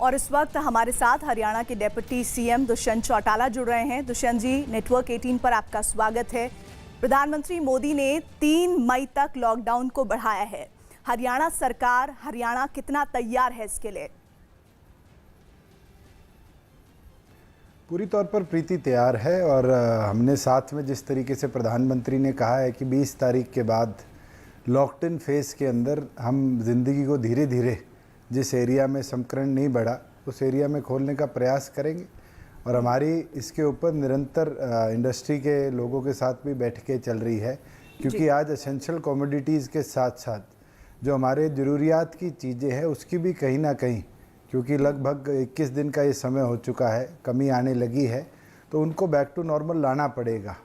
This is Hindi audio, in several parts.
और इस वक्त हमारे साथ हरियाणा के डिप्टी सीएम दुष्यंत चौटाला जुड़ रहे हैं। दुष्यंत जी, नेटवर्क 18 पर आपका स्वागत है। प्रधानमंत्री मोदी ने 3 मई तक लॉकडाउन को बढ़ाया है। हरियाणा सरकार, हरियाणा कितना तैयार है इसके लिए? पूरी तौर पर प्रीति तैयार है और हमने साथ में जिस तरीके से प्रधानमंत्री ने कहा है कि 20 तारीख के बाद लॉकडाउन फेज़ के अंदर हम ज़िंदगी को धीरे धीरे जिस एरिया में संक्रमण नहीं बढ़ा उस एरिया में खोलने का प्रयास करेंगे। और हमारी इसके ऊपर निरंतर इंडस्ट्री के लोगों के साथ भी बैठकें चल रही है, क्योंकि आज एसेंशियल कमोडिटीज़ के साथ साथ जो हमारे ज़रूरियात की चीज़ें हैं उसकी भी कहीं ना कहीं, क्योंकि लगभग 21 दिन का ये समय हो चुका है, कमी आने लगी है, तो उनको बैक टू नॉर्मल लाना पड़ेगा।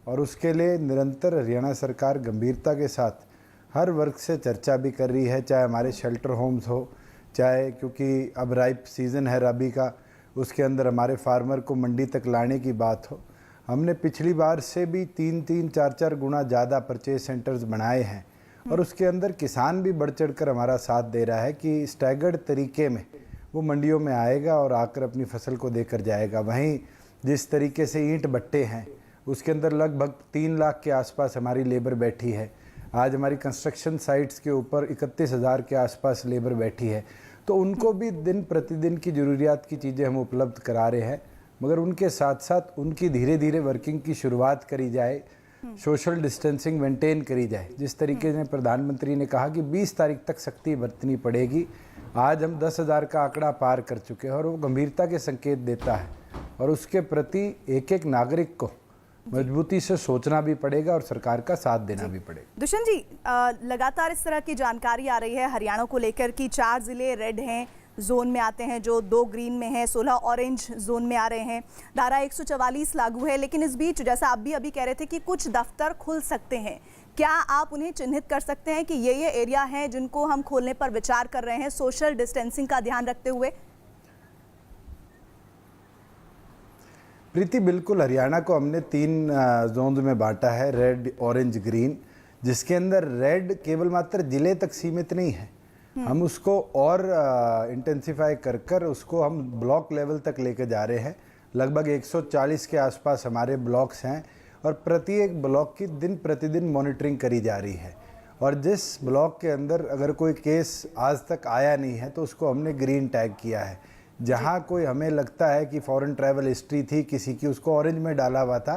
और उसके लिए निरंतर हरियाणा सरकार गंभीरता के साथ हर वर्ग से चर्चा भी कर रही है, चाहे हमारे शेल्टर होम्स हो, चाहे क्योंकि अब राइप सीज़न है रबी का, उसके अंदर हमारे फार्मर को मंडी तक लाने की बात हो। हमने पिछली बार से भी 3-3, 4-4 गुना ज़्यादा परचेज सेंटर्स बनाए हैं और उसके अंदर किसान भी बढ़ चढ़ कर हमारा साथ दे रहा है कि स्टैगर्ड तरीके में वो मंडियों में आएगा और आकर अपनी फसल को देकर जाएगा। वहीं जिस तरीके से ईंट भट्टे हैं उसके अंदर लगभग 3 लाख के आसपास हमारी लेबर बैठी है। आज हमारी कंस्ट्रक्शन साइट्स के ऊपर 31,000 के आसपास लेबर बैठी है, तो उनको भी दिन प्रतिदिन की ज़रूरियात की चीज़ें हम उपलब्ध करा रहे हैं। मगर उनके साथ साथ उनकी धीरे धीरे वर्किंग की शुरुआत करी जाए, सोशल डिस्टेंसिंग मेंटेन करी जाए। जिस तरीके से प्रधानमंत्री ने कहा कि 20 तारीख तक सख्ती बरतनी पड़ेगी, आज हम 10,000 का आंकड़ा पार कर चुके हैं और वो गंभीरता के संकेत देता है और उसके प्रति एक एक नागरिक को मजबूती से सोचना भी पड़ेगा और सरकार का साथ देना भी पड़ेगा। दुष्यंत जी, लगातार इस तरह की जानकारी आ रही है हरियाणा को लेकर कि 4 जिले रेड हैं, जोन में आते हैं, जो 2 ग्रीन में हैं, 16 ऑरेंज जोन में आ रहे हैं, धारा 144 लागू है। लेकिन इस बीच जैसा आप भी अभी कह रहे थे कि कुछ दफ्तर खुल सकते हैं, क्या आप उन्हें चिन्हित कर सकते हैं कि ये एरिया हैं जिनको हम खोलने पर विचार कर रहे हैं सोशल डिस्टेंसिंग का ध्यान रखते हुए? प्रीति, बिल्कुल हरियाणा को हमने 3 जोन में बांटा है, रेड, ऑरेंज, ग्रीन, जिसके अंदर रेड केवल मात्र जिले तक सीमित नहीं है। हम उसको और इंटेंसिफाई कर उसको हम ब्लॉक लेवल तक लेके जा रहे हैं। लगभग 140 के आसपास हमारे ब्लॉक्स हैं और प्रत्येक ब्लॉक की दिन प्रतिदिन मॉनिटरिंग करी जा रही है। और जिस ब्लॉक के अंदर अगर कोई केस आज तक आया नहीं है तो उसको हमने ग्रीन टैग किया है। जहाँ कोई हमें लगता है कि फॉरेन ट्रैवल हिस्ट्री थी किसी की, उसको ऑरेंज में डाला हुआ था।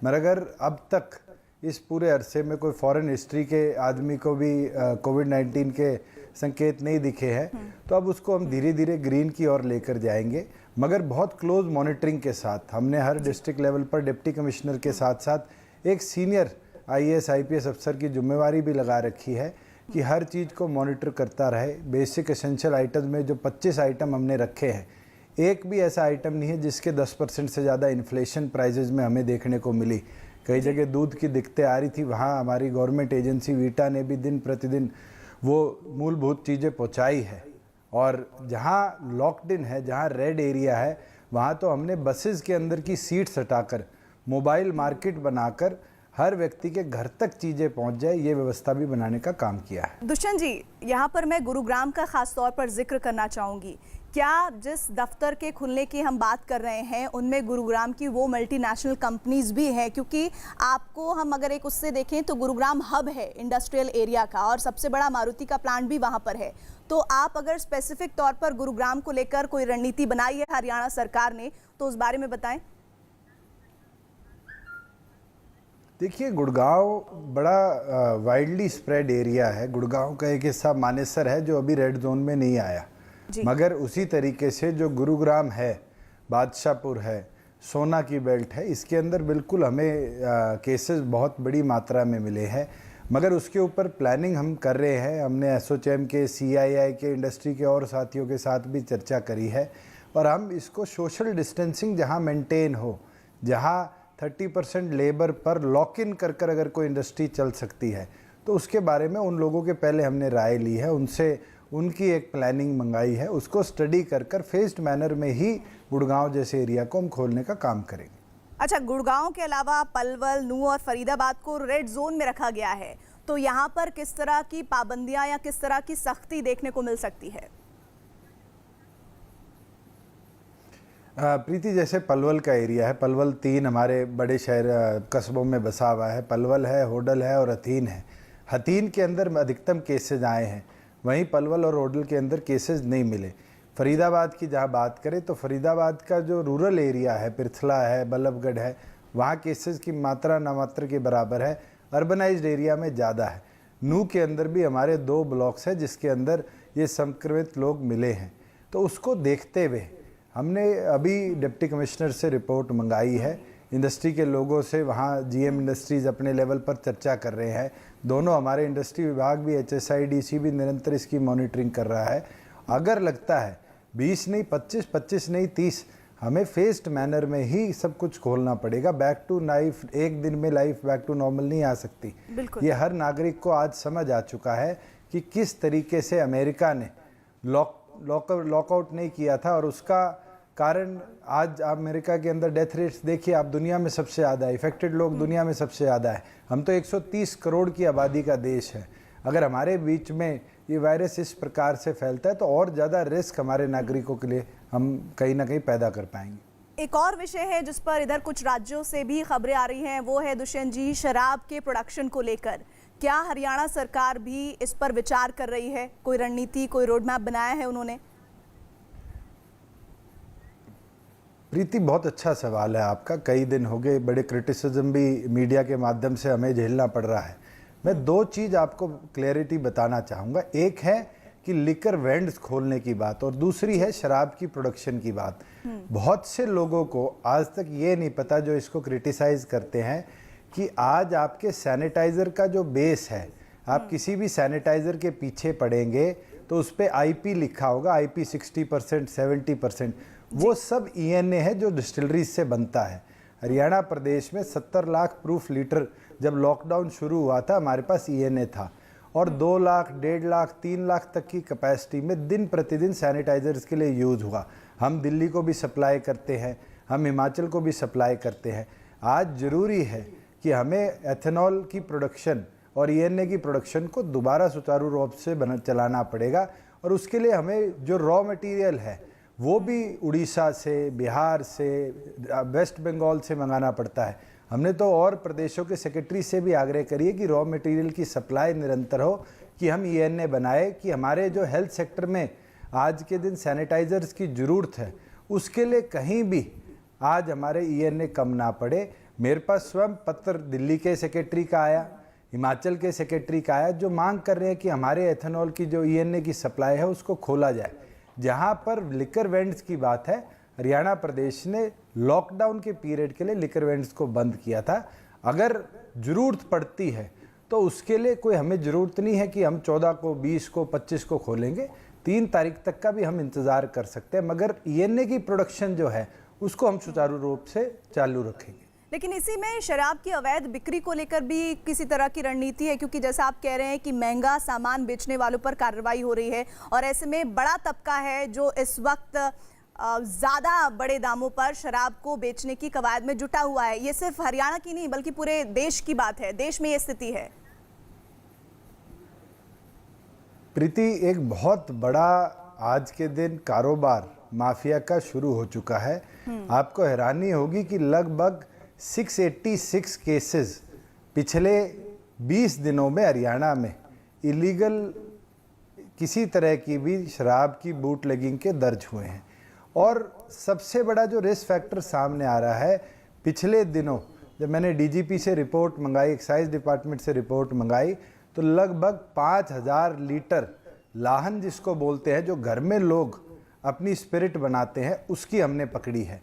मगर अगर अब तक इस पूरे अरसे में कोई फॉरेन हिस्ट्री के आदमी को भी कोविड-19 के संकेत नहीं दिखे हैं, तो अब उसको हम धीरे धीरे ग्रीन की ओर लेकर जाएंगे, मगर बहुत क्लोज मॉनिटरिंग के साथ। हमने हर डिस्ट्रिक्ट लेवल पर डिप्टी कमिश्नर के साथ साथ एक सीनियर IAS IPS अफसर की जिम्मेवारी भी लगा रखी है कि हर चीज़ को मॉनिटर करता रहे। बेसिक एसेंशियल आइटम में जो 25 आइटम हमने रखे हैं, एक भी ऐसा आइटम नहीं है जिसके 10% से ज़्यादा इन्फ्लेशन प्राइजेज में हमें देखने को मिली। कई जगह दूध की दिक्कतें आ रही थी, वहाँ हमारी गवर्नमेंट एजेंसी वीटा ने भी दिन प्रतिदिन वो मूलभूत चीज़ें पहुँचाई है। और जहाँ लॉकडाउन है, जहाँ रेड एरिया है, वहाँ तो हमने बसेस के अंदर की सीट्स हटाकर मोबाइल मार्केट बनाकर हर व्यक्ति के घर तक चीज़ें पहुंच जाए, ये व्यवस्था भी बनाने का काम किया है। दुष्यंत जी, यहाँ पर मैं गुरुग्राम का खास तौर पर जिक्र करना चाहूँगी। क्या जिस दफ्तर के खुलने की हम बात कर रहे हैं उनमें गुरुग्राम की वो मल्टीनेशनल कंपनीज भी हैं? क्योंकि आपको हम अगर एक उससे देखें तो गुरुग्राम हब है इंडस्ट्रियल एरिया का और सबसे बड़ा मारुति का प्लांट भी वहाँ पर है। तो आप अगर स्पेसिफिक तौर पर गुरुग्राम को लेकर कोई रणनीति बनाई है हरियाणा सरकार ने, तो उस बारे में बताएं। देखिए, गुड़गांव बड़ा वाइडली स्प्रेड एरिया है। गुड़गांव का एक हिस्सा मानेसर है जो अभी रेड जोन में नहीं आया, मगर उसी तरीके से जो गुरुग्राम है, बादशाहपुर है, सोना की बेल्ट है, इसके अंदर बिल्कुल हमें केसेस बहुत बड़ी मात्रा में मिले हैं। मगर उसके ऊपर प्लानिंग हम कर रहे हैं। हमने एसोचैम के, CII के, इंडस्ट्री के और साथियों के साथ भी चर्चा करी है और हम इसको सोशल डिस्टेंसिंग जहाँ मेंटेन हो, जहाँ 30% लेबर पर लॉक इन कर अगर कोई इंडस्ट्री चल सकती है, तो उसके बारे में उन लोगों के पहले हमने राय ली है, उनसे उनकी एक प्लानिंग मंगाई है। उसको स्टडी कर फेस्ड मैनर में ही गुड़गांव जैसे एरिया को हम खोलने का काम करेंगे। अच्छा, गुड़गांव के अलावा पलवल, नूंह और फरीदाबाद को रेड जोन में रखा गया है, तो यहाँ पर किस तरह की पाबंदियां या किस तरह की सख्ती देखने को मिल सकती है? प्रीति, जैसे पलवल का एरिया है, पलवल 3 हमारे बड़े शहर कस्बों में बसा हुआ है। पलवल है, होडल है और हथीन है। हथीन के अंदर अधिकतम केसेज आए हैं, वहीं पलवल और होडल के अंदर केसेज नहीं मिले। फरीदाबाद की जहाँ बात करें तो फरीदाबाद का जो रूरल एरिया है, पिरथला है, बल्लभगढ़ है, वहाँ केसेस की मात्रा नामात्र के बराबर है। अर्बनाइज्ड एरिया में ज़्यादा है। नू के अंदर भी हमारे 2 ब्लॉक्स हैं जिसके अंदर ये संक्रमित लोग मिले हैं। तो उसको देखते हुए हमने अभी डिप्टी कमिश्नर से रिपोर्ट मंगाई है, इंडस्ट्री के लोगों से। वहाँ जीएम इंडस्ट्रीज़ अपने लेवल पर चर्चा कर रहे हैं। दोनों हमारे इंडस्ट्री विभाग भी, HSIDC भी निरंतर इसकी मॉनिटरिंग कर रहा है। अगर लगता है 20 नहीं 25 नहीं 30, हमें फेस्ड मैनर में ही सब कुछ खोलना पड़ेगा। बैक टू लाइफ, एक दिन में लाइफ बैक टू नॉर्मल नहीं आ सकती। ये हर नागरिक को आज समझ आ चुका है कि किस तरीके से अमेरिका ने लॉकआउट नहीं किया था, और उसका कारण आज अमेरिका के अंदर डेथ रेट्स देखिए आप, दुनिया में सबसे ज़्यादा है। इफेक्टेड लोग दुनिया में सबसे ज़्यादा है। हम तो 130 करोड़ की आबादी का देश है। अगर हमारे बीच में ये वायरस इस प्रकार से फैलता है तो और ज़्यादा रिस्क हमारे नागरिकों के लिए हम कहीं ना कहीं पैदा कर पाएंगे। एक और विषय है जिस पर इधर कुछ राज्यों से भी खबरें आ रही हैं, वो है दुष्यंत जी, शराब के प्रोडक्शन को लेकर। क्या हरियाणा सरकार भी इस पर विचार कर रही है? कोई रणनीति, कोई रोड मैप बनाया है उन्होंने? प्रीति, बहुत अच्छा सवाल है आपका। कई दिन हो गए, बड़े क्रिटिसिज्म भी मीडिया के माध्यम से हमें झेलना पड़ रहा है। मैं 2 चीज़ आपको क्लैरिटी बताना चाहूँगा। एक है कि लिकर वेंड्स खोलने की बात, और दूसरी है शराब की प्रोडक्शन की बात। बहुत से लोगों को आज तक ये नहीं पता, जो इसको क्रिटिसाइज़ करते हैं, कि आज आपके सैनिटाइज़र का जो बेस है, आप किसी भी सैनिटाइज़र के पीछे पड़ेंगे तो उस पर IP लिखा होगा, IP 60%, 70%। वो सब ENA है जो डिस्टिलरीज से बनता है। हरियाणा प्रदेश में 70 लाख प्रूफ लीटर जब लॉकडाउन शुरू हुआ था, हमारे पास ENA था, और 2 लाख, 1.5 लाख, 3 लाख तक की कैपेसिटी में दिन प्रतिदिन सैनिटाइजर्स के लिए यूज़ हुआ। हम दिल्ली को भी सप्लाई करते हैं, हम हिमाचल को भी सप्लाई करते हैं। आज ज़रूरी है कि हमें एथेनॉल की प्रोडक्शन और ENA की प्रोडक्शन को दोबारा सुचारू रूप से चलाना पड़ेगा, और उसके लिए हमें जो रॉ मटेरियल है वो भी उड़ीसा से, बिहार से, वेस्ट बंगाल से मंगाना पड़ता है। हमने तो और प्रदेशों के सेक्रेटरी से भी आग्रह करिए कि रॉ मटेरियल की सप्लाई निरंतर हो, कि हम ENA बनाए, कि हमारे जो हेल्थ सेक्टर में आज के दिन सैनिटाइजर्स की ज़रूरत है, उसके लिए कहीं भी आज हमारे ENA कम ना पड़े। मेरे पास स्वयं पत्र दिल्ली के सेक्रेटरी का आया, हिमाचल के सेक्रेटरी का आया, जो मांग कर रहे हैं कि हमारे एथेनॉल की जो ENA की सप्लाई है उसको खोला जाए। जहां पर लिकर वेंड्स की बात है, हरियाणा प्रदेश ने लॉकडाउन के पीरियड के लिए लिकर वेंड्स को बंद किया था। अगर ज़रूरत पड़ती है तो उसके लिए कोई हमें ज़रूरत नहीं है कि हम 14 को, 20 को, 25 को खोलेंगे। 3 तारीख तक का भी हम इंतज़ार कर सकते हैं, मगर ENA की प्रोडक्शन जो है उसको हम सुचारू रूप से चालू रखेंगे। लेकिन इसी में शराब की अवैध बिक्री को लेकर भी किसी तरह की रणनीति है, क्योंकि जैसा आप कह रहे हैं कि महंगा सामान बेचने वालों पर कार्रवाई हो रही है, और ऐसे में बड़ा तबका है जो इस वक्त ज़्यादा बड़े दामों पर शराब को बेचने की कवायद में जुटा हुआ है। ये सिर्फ हरियाणा की नहीं बल्कि पूरे देश की बात है, देश में ये स्थिति है। प्रीति, एक बहुत बड़ा आज के दिन कारोबार माफिया का शुरू हो चुका है। आपको हैरानी होगी कि लगभग 686 केसेस पिछले 20 दिनों में हरियाणा में इलीगल किसी तरह की भी शराब की बूटलेगिंग के दर्ज हुए हैं। और सबसे बड़ा जो रिस्क फैक्टर सामने आ रहा है, पिछले दिनों जब मैंने DGP से रिपोर्ट मंगाई, एक्साइज डिपार्टमेंट से रिपोर्ट मंगाई, तो लगभग 5000 लीटर लाहन जिसको बोलते हैं, जो घर में लोग अपनी स्पिरिट बनाते हैं, उसकी हमने पकड़ी है।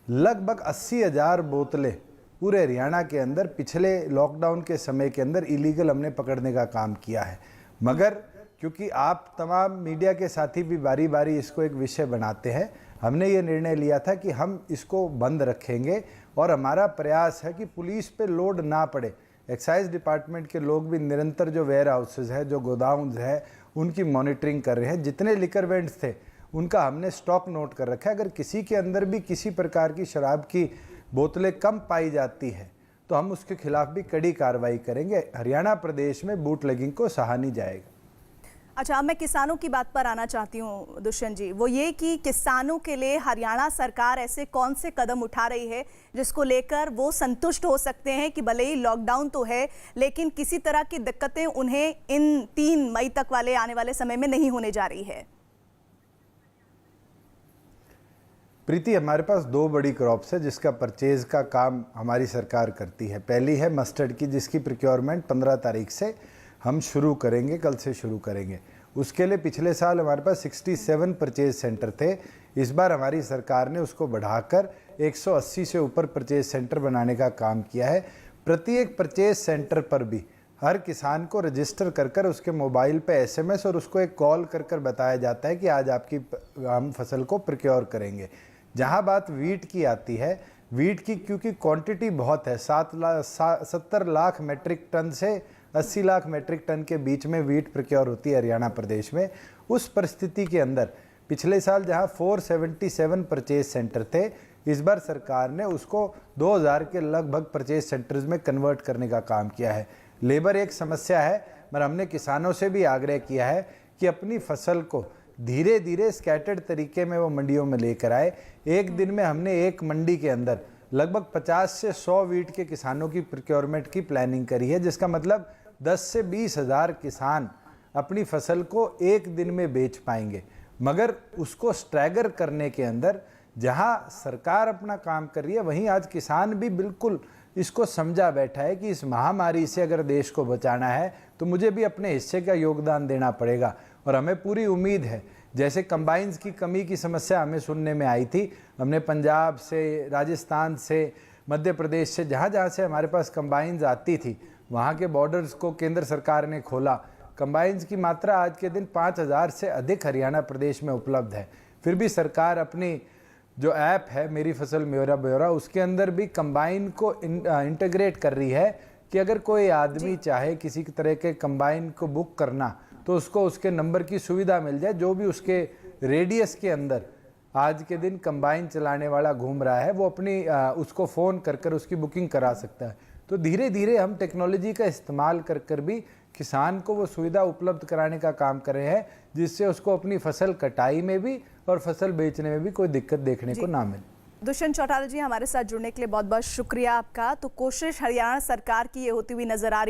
लगभग 80,000 बोतलें पूरे हरियाणा के अंदर पिछले लॉकडाउन के समय के अंदर इलीगल हमने पकड़ने का काम किया है। मगर क्योंकि आप तमाम मीडिया के साथी भी बारी बारी इसको एक विषय बनाते हैं, हमने ये निर्णय लिया था कि हम इसको बंद रखेंगे, और हमारा प्रयास है कि पुलिस पे लोड ना पड़े। एक्साइज डिपार्टमेंट के लोग भी निरंतर जो वेयर हाउसेज है, जो गोदाउन्स है, उनकी मॉनिटरिंग कर रहे हैं। जितने लिकर वेंड्स थे उनका हमने स्टॉक नोट कर रखा है। अगर किसी के अंदर भी किसी प्रकार की शराब की बोतलें कम पाई जाती है तो हम उसके खिलाफ भी कड़ी कार्रवाई करेंगे। हरियाणा प्रदेश में बूटलेगिंग को सहा नहीं जाएगा। अच्छा, अब मैं किसानों की बात पर आना चाहती हूँ दुष्यंत जी। वो ये कि किसानों के लिए हरियाणा सरकार ऐसे कौन से कदम उठा रही है जिसको लेकर वो संतुष्ट हो सकते हैं कि भले ही लॉकडाउन तो है लेकिन किसी तरह की दिक्कतें उन्हें इन 3 मई तक वाले आने वाले समय में नहीं होने जा रही है। प्रीति, हमारे पास 2 बड़ी क्रॉप्स है जिसका परचेज का काम हमारी सरकार करती है। पहली है मस्टर्ड की, जिसकी प्रोक्योरमेंट 15 तारीख से हम शुरू करेंगे, कल से शुरू करेंगे। उसके लिए पिछले साल हमारे पास 67 परचेज सेंटर थे। इस बार हमारी सरकार ने उसको बढ़ाकर 180 से ऊपर परचेज सेंटर बनाने का काम किया है। प्रत्येक परचेज सेंटर पर भी हर किसान को रजिस्टर कर उसके मोबाइल पे SMS और उसको एक कॉल कर बताया जाता है कि आज आपकी हम फसल को प्रोक्योर करेंगे। जहाँ बात वीट की आती है, वीट की क्योंकि क्वांटिटी बहुत है, 70 लाख मेट्रिक टन से 80 लाख मेट्रिक टन के बीच में वीट प्रोक्योर होती है हरियाणा प्रदेश में। उस परिस्थिति के अंदर पिछले साल जहां 477 परचेज सेंटर थे, इस बार सरकार ने उसको 2000 के लगभग परचेज सेंटर्स में कन्वर्ट करने का काम किया है। लेबर एक समस्या है, मगर हमने किसानों से भी आग्रह किया है कि अपनी फसल को धीरे धीरे स्कैटर्ड तरीके में वो मंडियों में लेकर आए। एक दिन में हमने एक मंडी के अंदर लगभग 50 से 100 वीट के किसानों की प्रोक्योरमेंट की प्लानिंग करी है, जिसका मतलब 10 से 20 हज़ार किसान अपनी फसल को एक दिन में बेच पाएंगे। मगर उसको स्ट्रैगर करने के अंदर जहां सरकार अपना काम कर रही है, वहीं आज किसान भी बिल्कुल इसको समझा बैठा है कि इस महामारी से अगर देश को बचाना है तो मुझे भी अपने हिस्से का योगदान देना पड़ेगा। और हमें पूरी उम्मीद है, जैसे कंबाइंस की कमी की समस्या हमें सुनने में आई थी, हमने पंजाब से, राजस्थान से, मध्य प्रदेश से, जहाँ से हमारे पास कंबाइंस आती थी, वहाँ के बॉर्डर्स को केंद्र सरकार ने खोला। कंबाइंस की मात्रा आज के दिन 5000 से अधिक हरियाणा प्रदेश में उपलब्ध है। फिर भी सरकार अपनी जो ऐप है मेरी फसल मेरा ब्यौरा, उसके अंदर भी कंबाइन को इंटीग्रेट कर रही है कि अगर कोई आदमी चाहे किसी तरह के कंबाइन को बुक करना तो उसको उसके नंबर की सुविधा मिल जाए। जो भी उसके रेडियस के अंदर आज के दिन कंबाइन चलाने वाला घूम रहा है, वो अपनी उसको फ़ोन कर उसकी बुकिंग करा सकता है। तो धीरे धीरे हम टेक्नोलॉजी का इस्तेमाल कर भी किसान को वो सुविधा उपलब्ध कराने का काम कर रहे हैं, जिससे उसको अपनी फसल कटाई में भी और फसल बेचने में भी कोई दिक्कत देखने को ना मिले। दुष्यंत चौटाला जी, हमारे साथ जुड़ने के लिए बहुत बहुत शुक्रिया आपका। तो कोशिश हरियाणा सरकार की ये होती हुई नजर आ रही